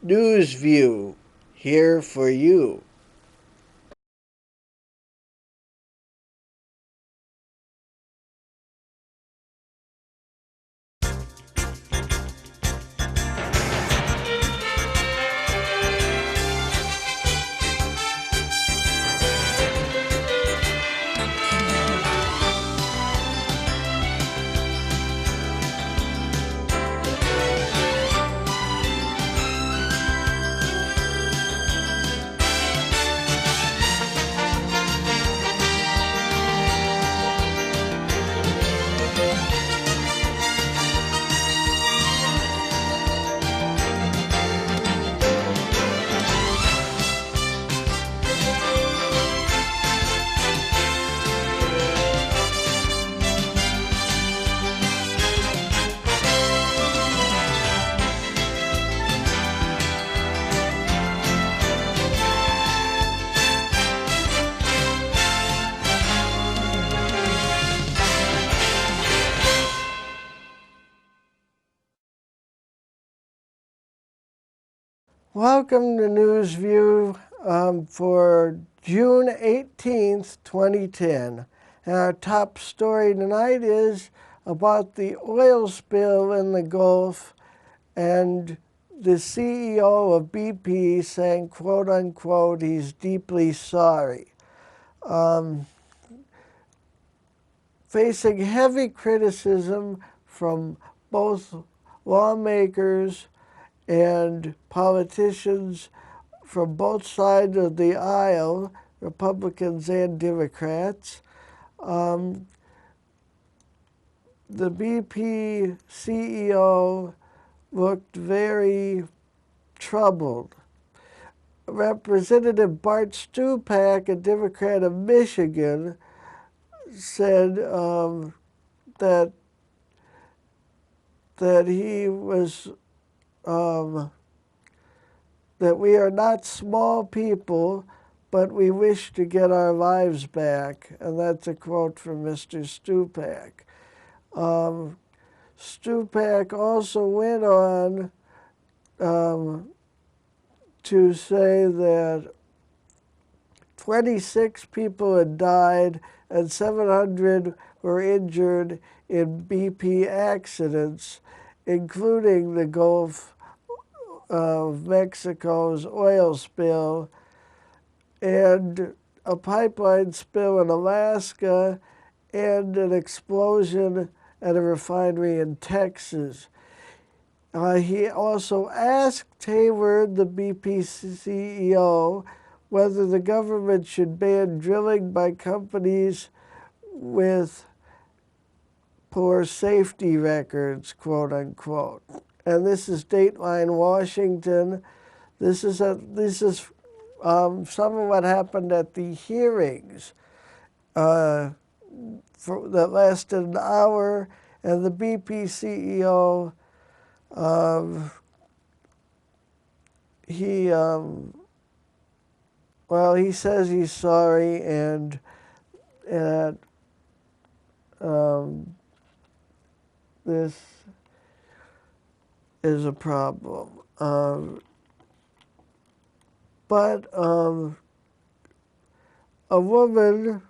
News View, here for you. Welcome to News View for June 18th, 2010. And our top story tonight is about the oil spill in the Gulf and the CEO of BP saying, quote unquote, he's deeply sorry. Facing heavy criticism from both lawmakers and politicians from both sides of the aisle, Republicans and Democrats. The BP CEO looked very troubled. Representative Bart Stupak, a Democrat of Michigan, said that he was that we are not small people, but we wish to get our lives back. And that's a quote from Mr. Stupak. Stupak also went on to say that 26 people had died and 700 were injured in BP accidents, including the Gulf of Mexico's oil spill and a pipeline spill in Alaska and an explosion at a refinery in Texas. He also asked Hayward, the BP CEO, whether the government should ban drilling by companies with poor safety records, quote unquote. And this is Dateline Washington. This is some of what happened at the hearings that lasted an hour, and the BP CEO he says he's sorry and this is a problem. But a woman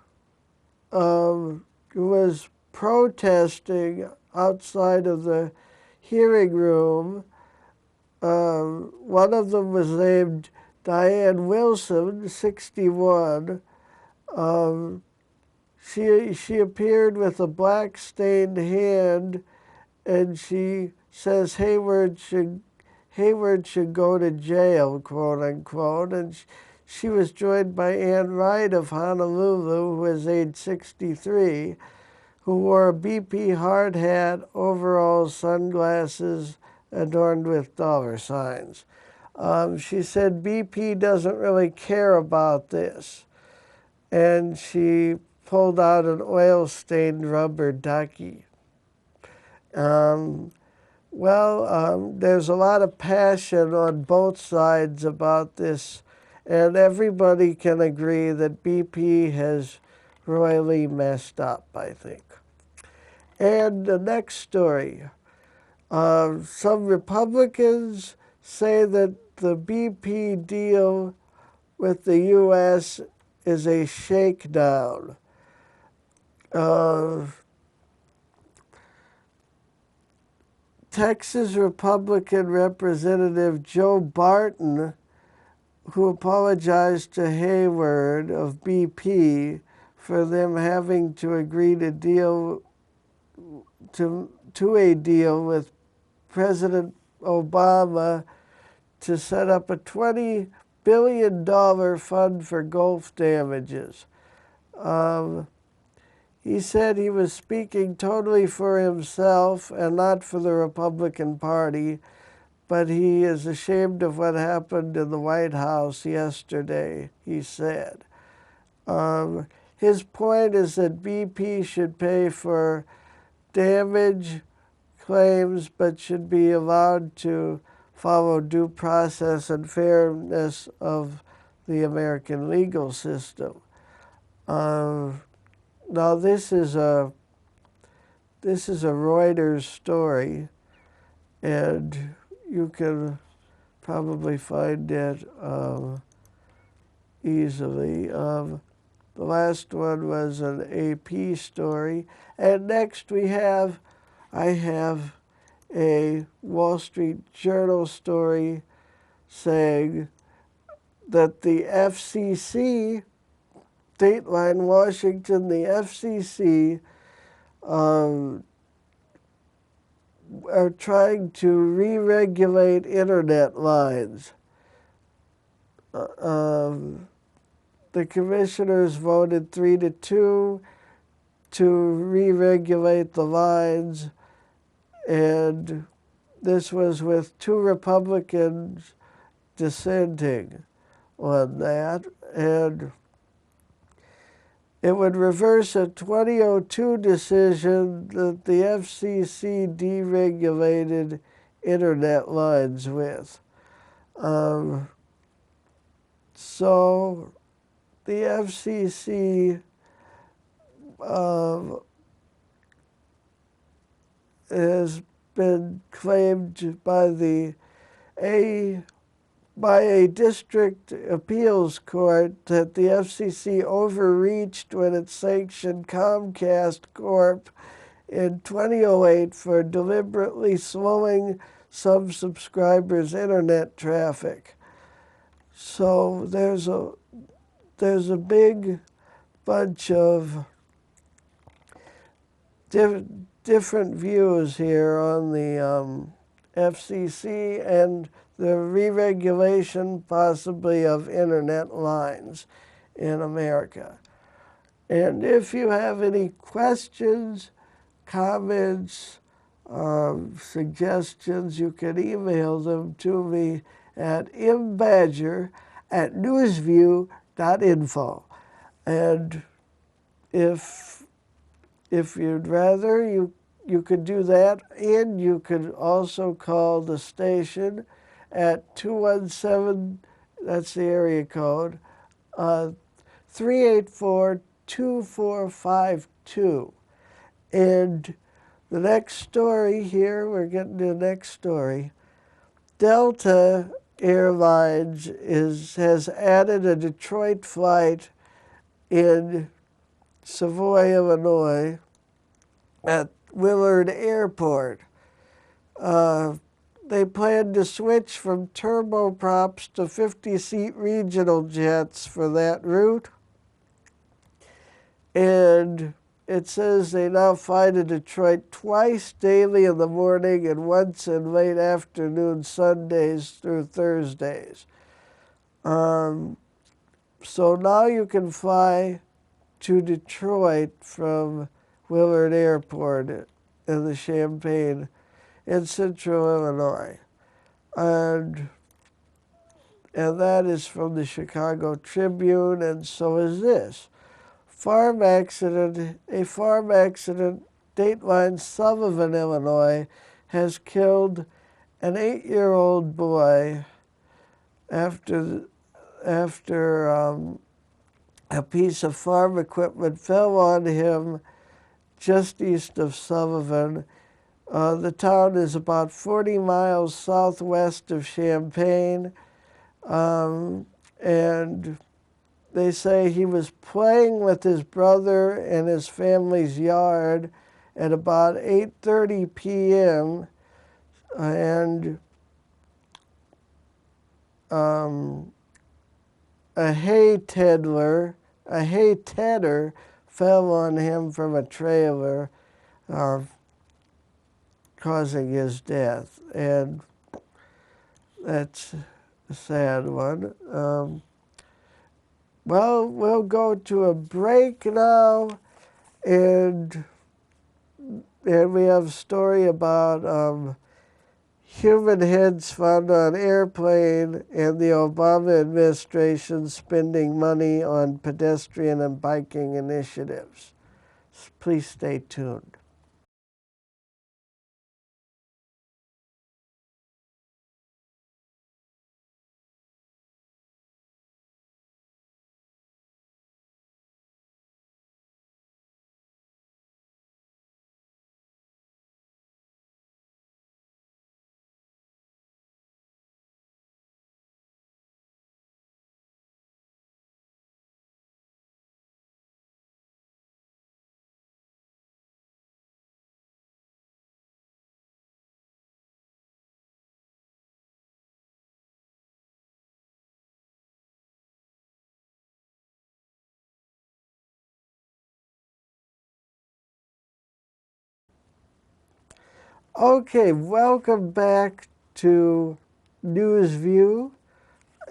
who was protesting outside of the hearing room, one of them was named Diane Wilson, 61. She appeared with a black stained hand, and she says Hayward should go to jail, quote unquote. And she was joined by Ann Wright of Honolulu, who was age 63, who wore a BP hard hat, overalls, sunglasses adorned with dollar signs. She said BP doesn't really care about this. And she pulled out an oil-stained rubber ducky. There's a lot of passion on both sides about this, and everybody can agree that BP has royally messed up, I think. And the next story, some Republicans say that the BP deal with the U.S. is a shakedown. Texas Republican Representative Joe Barton, who apologized to Hayward of BP for them having to agree to a deal with President Obama to set up a $20 billion fund for Gulf damages. He said he was speaking totally for himself and not for the Republican Party, but he is ashamed of what happened in the White House yesterday, he said. His point is that BP should pay for damage claims, but should be allowed to follow due process and fairness of the American legal system. Now this is a Reuters story, and you can probably find it easily. The last one was an AP story, and next I have a Wall Street Journal story saying that the FCC, Dateline Washington, the FCC are trying to re-regulate internet lines. The commissioners voted 3-2 to re-regulate the lines, and this was with 2 Republicans dissenting on that, and it would reverse a 2002 decision that the FCC deregulated internet lines with. So the FCC has been claimed by a district appeals court that the FCC overreached when it sanctioned Comcast Corp. In 2008 for deliberately slowing some subscribers' internet traffic. So there's a big bunch of different views here on the FCC and the re-regulation possibly of internet lines in America. And if you have any questions, comments, suggestions, you can email them to me at mbadger@newsview.info. And if you'd rather, you could do that, and you could also call the station at 217, that's the area code, 384-2452. And the next story here, we're getting to the next story. Delta Airlines has added a Detroit flight in Savoy, Illinois, at Willard Airport. They plan to switch from turboprops to 50-seat regional jets for that route. And it says they now fly to Detroit twice daily in the morning and once in late afternoon, Sundays through Thursdays. So now you can fly to Detroit from Willard Airport in the Champaign in central Illinois. And that is from the Chicago Tribune, and so is this. A farm accident, Dateline, Sullivan, Illinois, has killed an 8-year-old boy after a piece of farm equipment fell on him just east of Sullivan The town is about 40 miles southwest of Champaign, and they say he was playing with his brother in his family's yard at about 8:30 p.m. and a hay tedder fell on him from a trailer, causing his death, and that's a sad one. Well, we'll go to a break now, and we have a story about human heads found on airplane and the Obama administration spending money on pedestrian and biking initiatives. Please stay tuned. Okay, welcome back to News View.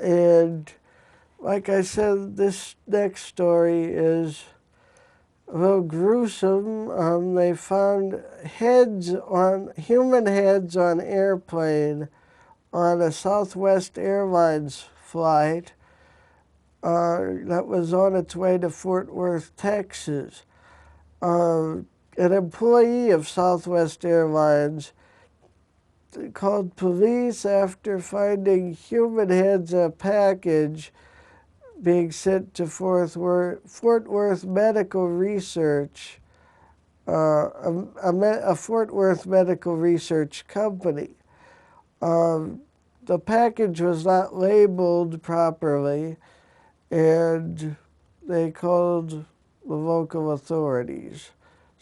And like I said, this next story is a little gruesome. They found human heads on airplane on a Southwest Airlines flight that was on its way to Fort Worth, Texas. An employee of Southwest Airlines called police after finding human heads in a package being sent to Fort Worth Medical Research, a Fort Worth medical research company. The package was not labeled properly, and they called the local authorities,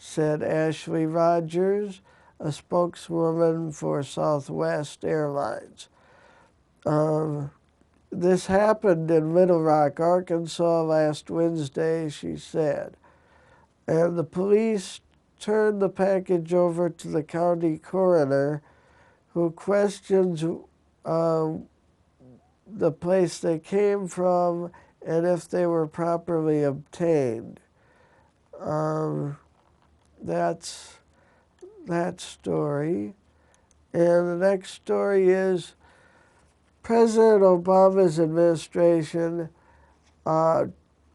said Ashley Rogers, a spokeswoman for Southwest Airlines. This happened in Little Rock, Arkansas last Wednesday, she said. And the police turned the package over to the county coroner, who questions the place they came from and if they were properly obtained. That's that story. And the next story is President Obama's administration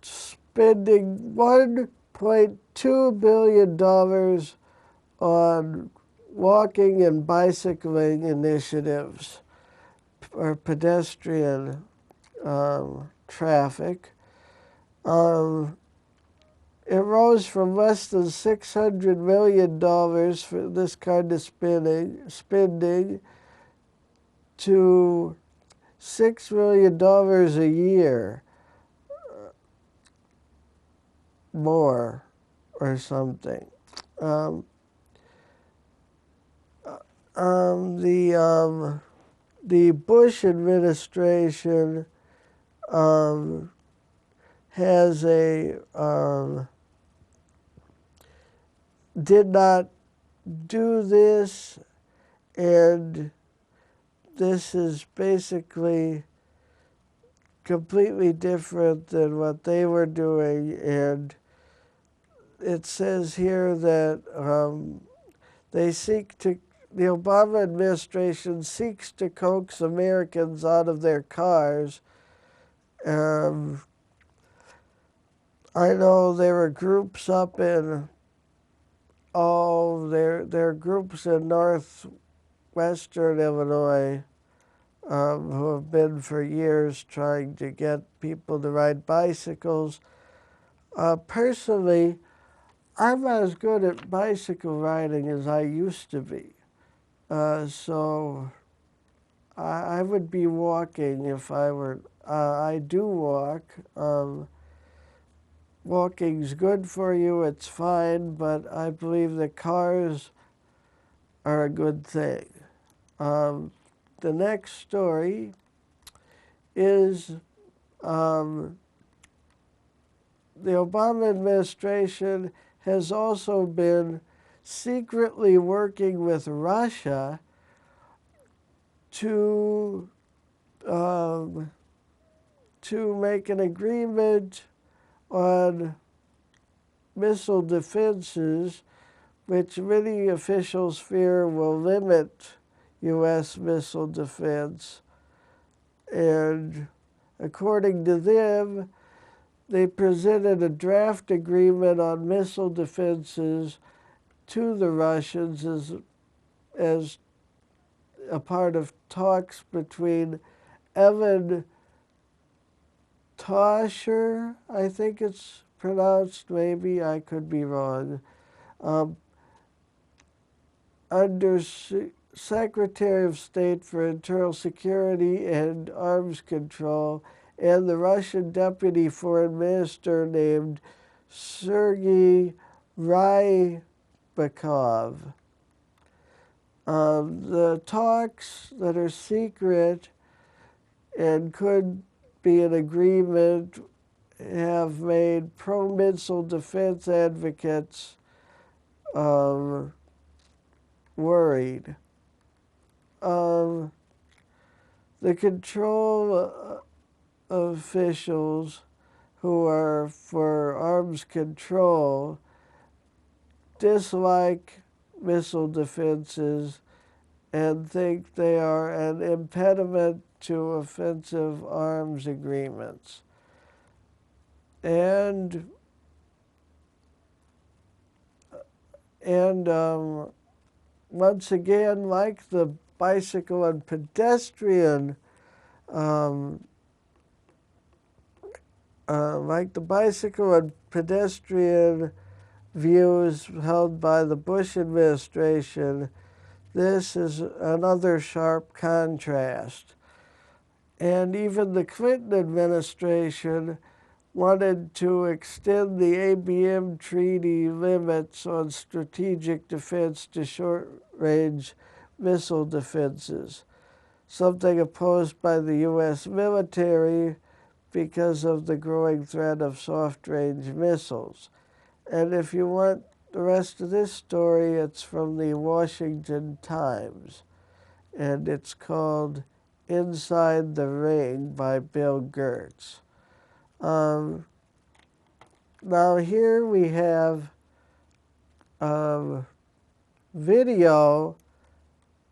spending $1.2 billion on walking and bicycling initiatives or pedestrian traffic. It rose from less than $600 million for this kind of spending to $6 million a year more or something. The Bush administration has did not do this, and this is basically completely different than what they were doing. And it says here that the Obama administration seeks to coax Americans out of their cars. I know there are groups up in there are groups in northwestern Illinois who have been for years trying to get people to ride bicycles. Personally, I'm not as good at bicycle riding as I used to be. So I would be walking if I were. I do walk. Walking's good for you, it's fine, but I believe that cars are a good thing. The next story is the Obama administration has also been secretly working with Russia to make an agreement on missile defenses, which many officials fear will limit U.S. missile defense. And according to them, they presented a draft agreement on missile defenses to the Russians as a part of talks between Evan Tosher, I think it's pronounced, maybe I could be wrong, under Secretary of State for Internal Security and Arms Control, and the Russian Deputy Foreign Minister named Sergei Rybakov. The talks that are secret and could be an agreement have made pro-missile defense advocates worried. The control officials who are for arms control dislike missile defenses and think they are an impediment to offensive arms agreements. And once again, like the bicycle and pedestrian views held by the Bush administration, this is another sharp contrast. And even the Clinton administration wanted to extend the ABM treaty limits on strategic defense to short-range missile defenses, something opposed by the U.S. military because of the growing threat of soft-range missiles. And if you want the rest of this story, it's from the Washington Times, and it's called Inside the Ring by Bill Gertz. Now here we have video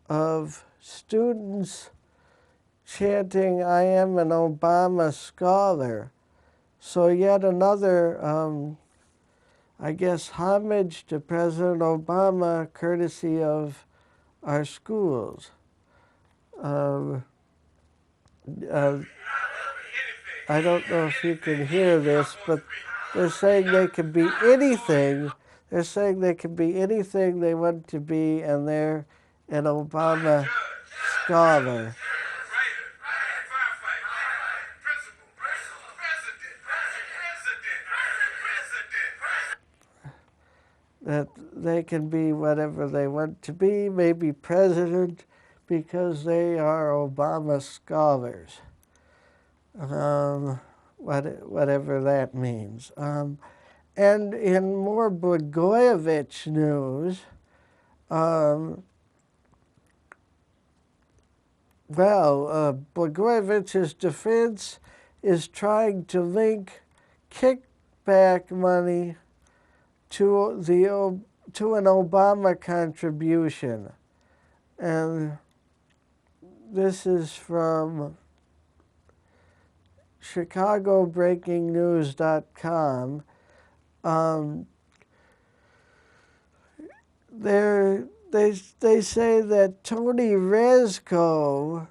of students chanting, "I am an Obama scholar." So yet another, I guess, homage to President Obama courtesy of our schools. I don't know if you can hear this, but they're saying they can be anything. They're saying they can be anything they want to be, and they're an Obama scholar. That they can be whatever they want to be, maybe president, because they are Obama scholars. Whatever that means. And in more Blagojevich news, Blagojevich's defense is trying to link kickback money to an Obama contribution. And this is from ChicagoBreakingNews.com. They say that Tony Rezko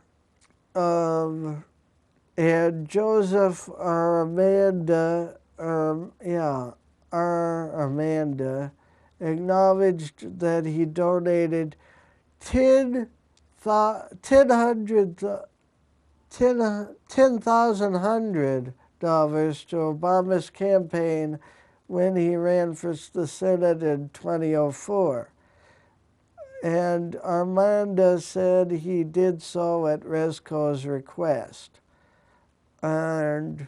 and Joseph Armanda, Armanda acknowledged that he donated $10,000 to Obama's campaign when he ran for the Senate in 2004. And Armanda said he did so at Rezko's request. And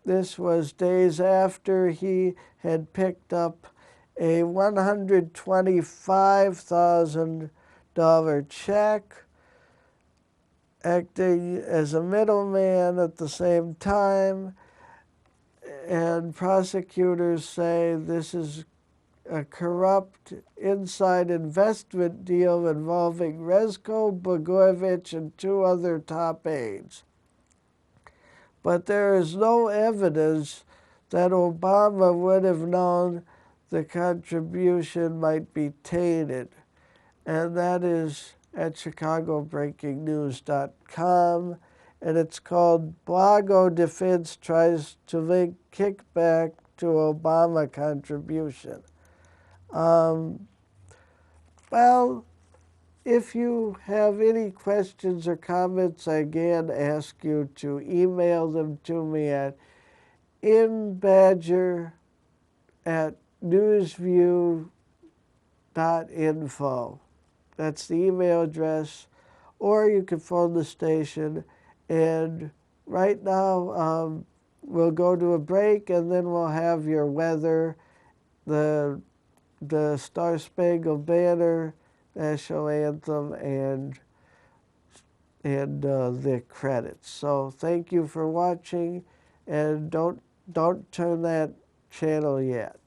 this was days after he had picked up a $125,000 check, acting as a middleman at the same time. And prosecutors say this is a corrupt inside investment deal involving Rezko, Blagojevich, and 2 other top aides. But there is no evidence that Obama would have known the contribution might be tainted. And that is at ChicagoBreakingNews.com. And it's called Blago Defense Tries to Link Kickback to Obama Contribution. Well, if you have any questions or comments, I again ask you to email them to me at mbadger@newsview.info. That's the email address. Or you can phone the station. And right now, we'll go to a break, and then we'll have your weather, the Star Spangled Banner, National Anthem, and the credits. So thank you for watching, and don't turn that channel yet.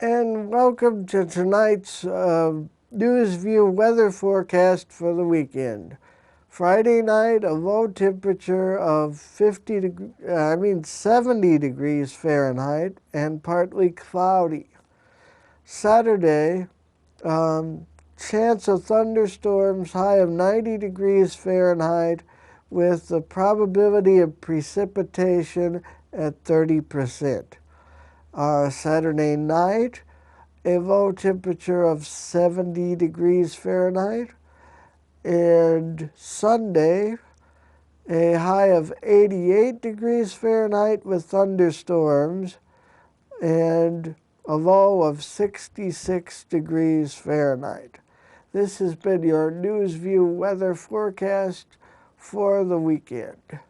And welcome to tonight's NewsView weather forecast for the weekend. Friday night, a low temperature of 70 degrees Fahrenheit and partly cloudy. Saturday, chance of thunderstorms, high of 90 degrees Fahrenheit with the probability of precipitation at 30%. Saturday night, a low temperature of 70 degrees Fahrenheit. And Sunday, a high of 88 degrees Fahrenheit with thunderstorms and a low of 66 degrees Fahrenheit. This has been your NewsView weather forecast for the weekend.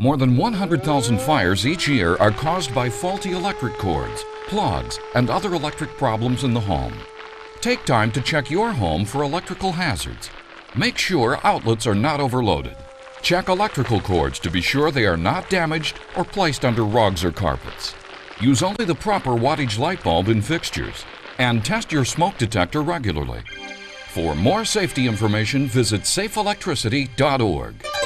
More than 100,000 fires each year are caused by faulty electric cords, plugs, and other electric problems in the home. Take time to check your home for electrical hazards. Make sure outlets are not overloaded. Check electrical cords to be sure they are not damaged or placed under rugs or carpets. Use only the proper wattage light bulb in fixtures, and test your smoke detector regularly. For more safety information, visit safeelectricity.org.